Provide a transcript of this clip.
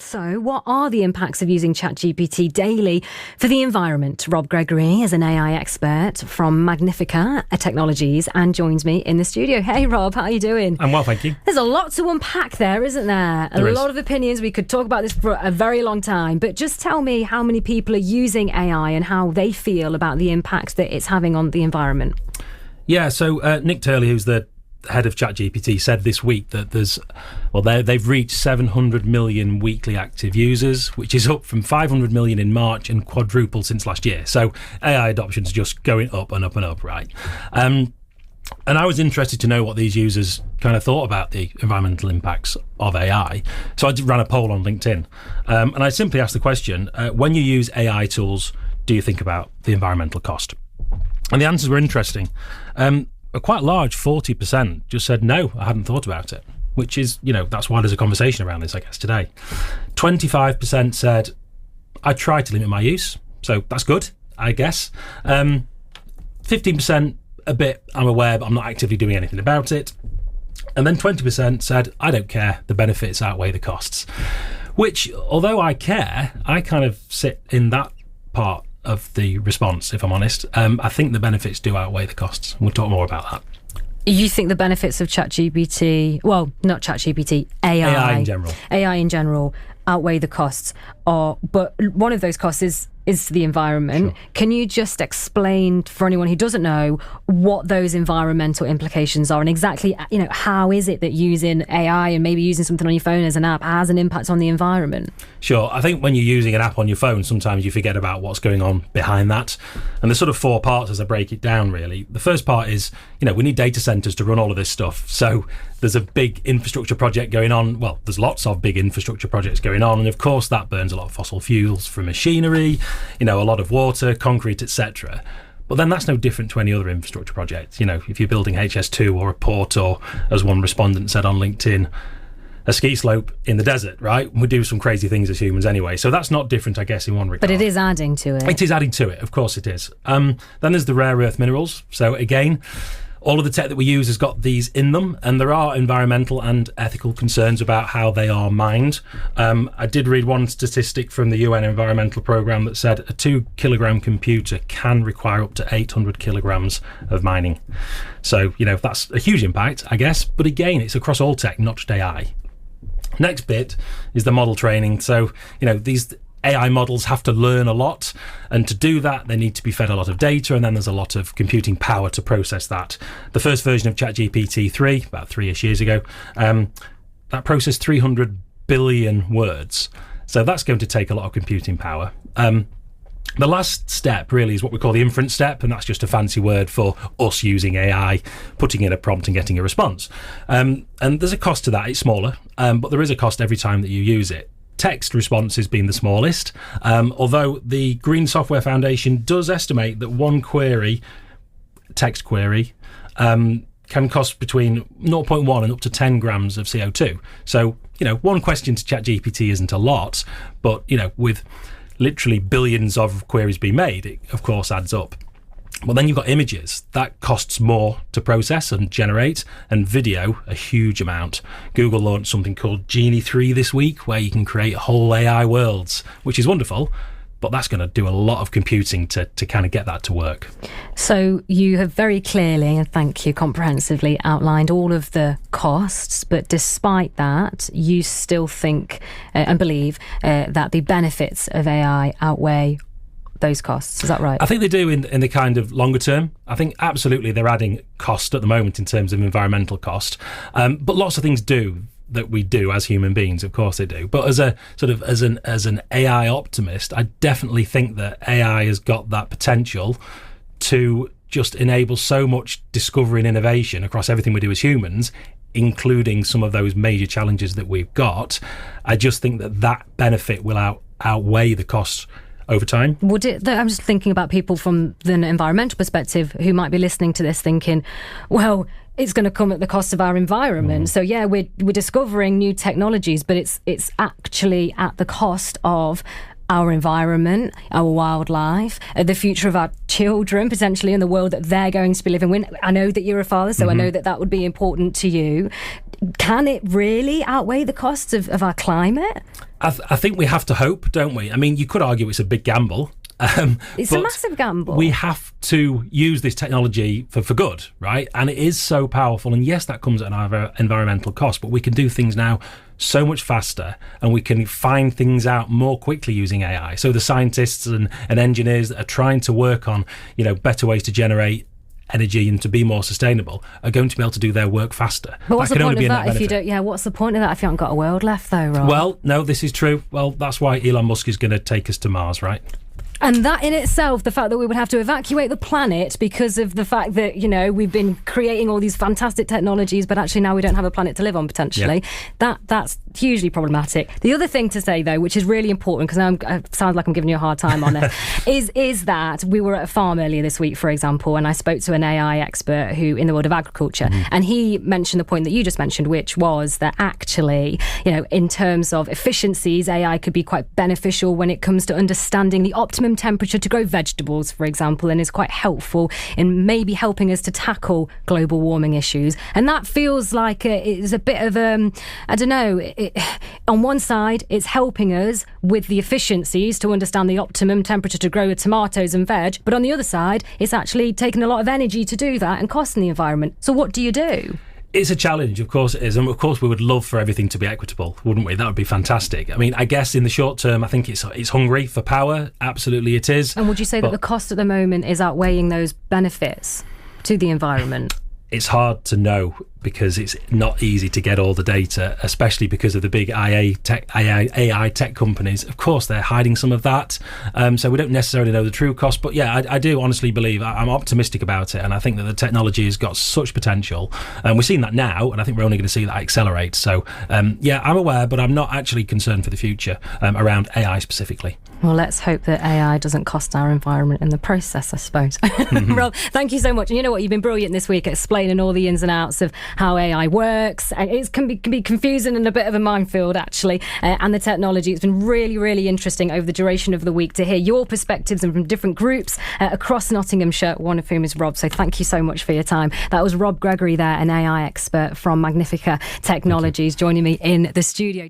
So, what are the impacts of using ChatGPT daily for the environment? Rob Gregory is an AI expert from Magnifica Technologies and joins me in the studio. Hey, Rob, how are you doing? I'm well, thank you. There's a lot to unpack there, isn't there? A lot of opinions. We could talk about this for a very long time, but just tell me how many people are using AI and how they feel about the impact that it's having on the environment. Yeah, so Nick Turley, who's the head of ChatGPT, said this week that they've reached 700 million weekly active users, which is up from 500 million in March and quadrupled since last year. So AI adoption's just going up and up and up, right? And I was interested to know what these users kind of thought about the environmental impacts of AI. So I ran a poll on LinkedIn, and I simply asked the question, when you use AI tools, do you think about the environmental cost? And the answers were interesting. A quite large 40% just said, no, I hadn't thought about it, which is, that's why there's a conversation around this, I guess, today. 25% said, I try to limit my use, so that's good, I guess. 15%, a bit, I'm aware, but I'm not actively doing anything about it. And then 20% said, I don't care, the benefits outweigh the costs. Which, although I care, I kind of sit in that part of the response, if I'm honest. I think the benefits do outweigh the costs. We'll talk more about that. You think the benefits of ChatGPT, well, not ChatGPT, AI in general outweigh the costs, but one of those costs is the environment. Sure. Can you just explain for anyone who doesn't know what those environmental implications are and exactly, how is it that using AI and maybe using something on your phone as an app has an impact on the environment? Sure. I think when you're using an app on your phone, sometimes you forget about what's going on behind that. And there's sort of four parts as I break it down, really. The first part is, we need data centers to run all of this stuff. So there's a big infrastructure project going on. Well, there's lots of big infrastructure projects going on. And of course, that burns a lot of fossil fuels from machinery, a lot of water, concrete, etc. But then that's no different to any other infrastructure project. If you're building HS2 or a port, or as one respondent said on LinkedIn, a ski slope in the desert, right? We do some crazy things as humans anyway. So that's not different, I guess, in one regard. But it is adding to it. It is adding to it, of course it is. Then there's the rare earth minerals. So again, all of the tech that we use has got these in them, and there are environmental and ethical concerns about how they are mined. I did read one statistic from the UN Environmental Programme that said a 2-kilogram computer can require up to 800 kilograms of mining. So, that's a huge impact, I guess. But again, it's across all tech, not just AI. Next bit is the model training. So, these AI models have to learn a lot, and to do that they need to be fed a lot of data, and then there's a lot of computing power to process that. The first version of ChatGPT 3, about 3-ish years ago, that processed 300 billion words. So that's going to take a lot of computing power. The last step really is what we call the inference step, and that's just a fancy word for us using AI, putting in a prompt and getting a response. And there's a cost to that. It's smaller, but there is a cost every time that you use it. Text responses being the smallest, although the Green Software Foundation does estimate that one text query, can cost between 0.1 and up to 10 grams of CO2. So, one question to ChatGPT isn't a lot, but, with literally billions of queries being made, it of course adds up. Well, then you've got images. That costs more to process and generate, and video, a huge amount. Google launched something called Genie 3 this week, where you can create whole AI worlds, which is wonderful, but that's going to do a lot of computing to kind of get that to work. So you have very clearly, and thank you, comprehensively outlined all of the costs, but despite that, you still think and believe that the benefits of AI outweigh those costs. Is that right? I think they do in the kind of longer term. I think absolutely they're adding cost at the moment in terms of environmental cost, but lots of things do that we do as human beings. Of course they do. But as a sort of as an AI optimist, I definitely think that AI has got that potential to just enable so much discovery and innovation across everything we do as humans, including some of those major challenges that we've got. I just think that benefit will outweigh the costs over time. Would it? I'm just thinking about people from the environmental perspective who might be listening to this thinking, well, it's going to come at the cost of our environment. So yeah, we're discovering new technologies, but it's actually at the cost of our environment, our wildlife, the future of our children, potentially, in the world that they're going to be living in. I know that you're a father, so I know that would be important to you. Can it really outweigh the costs of our climate? I think we have to hope, don't we? I mean, you could argue it's a big gamble. It's a massive gamble. We have to use this technology for good, right? And it is so powerful. And yes, that comes at an environmental cost, but we can do things now so much faster, and we can find things out more quickly using AI. So the scientists and engineers that are trying to work on, better ways to generate energy and to be more sustainable are going to be able to do their work faster. But what's the point of that if you don't? Yeah, what's the point of that if you haven't got a world left, though, Rob? Well, no, this is true. Well, that's why Elon Musk is going to take us to Mars, right? And that in itself, the fact that we would have to evacuate the planet because of the fact that, we've been creating all these fantastic technologies, but actually now we don't have a planet to live on, potentially. Yeah. That's hugely problematic. The other thing to say, though, which is really important, because it sounds like I'm giving you a hard time on it, is that we were at a farm earlier this week, for example, and I spoke to an AI expert who in the world of agriculture, and he mentioned the point that you just mentioned, which was that actually, in terms of efficiencies, AI could be quite beneficial when it comes to understanding the optimum temperature to grow vegetables, for example, and is quite helpful in maybe helping us to tackle global warming issues. And that feels like it's a bit of I don't know, on one side it's helping us with the efficiencies to understand the optimum temperature to grow tomatoes and veg, but on the other side it's actually taking a lot of energy to do that and costing the environment. So what do you do? It's a challenge, of course it is, and of course we would love for everything to be equitable, wouldn't we? That would be fantastic. I mean, I guess in the short term, I think it's hungry for power. Absolutely it is. And would you say that the cost at the moment is outweighing those benefits to the environment? It's hard to know because it's not easy to get all the data, especially because of the big AI tech companies. Of course, they're hiding some of that, so we don't necessarily know the true cost. But yeah, I do honestly believe, I'm optimistic about it, and I think that the technology has got such potential. And we're seeing that now, and I think we're only going to see that accelerate. So yeah, I'm aware, but I'm not actually concerned for the future around AI specifically. Well, let's hope that AI doesn't cost our environment in the process, I suppose. Mm-hmm. Rob, thank you so much. And you know what? You've been brilliant this week explaining all the ins and outs of how AI works. And it can be confusing and a bit of a minefield, actually. And the technology. It's been really, really interesting over the duration of the week to hear your perspectives and from different groups across Nottinghamshire, one of whom is Rob. So thank you so much for your time. That was Rob Gregory there, an AI expert from Magnifica Technologies, joining me in the studio.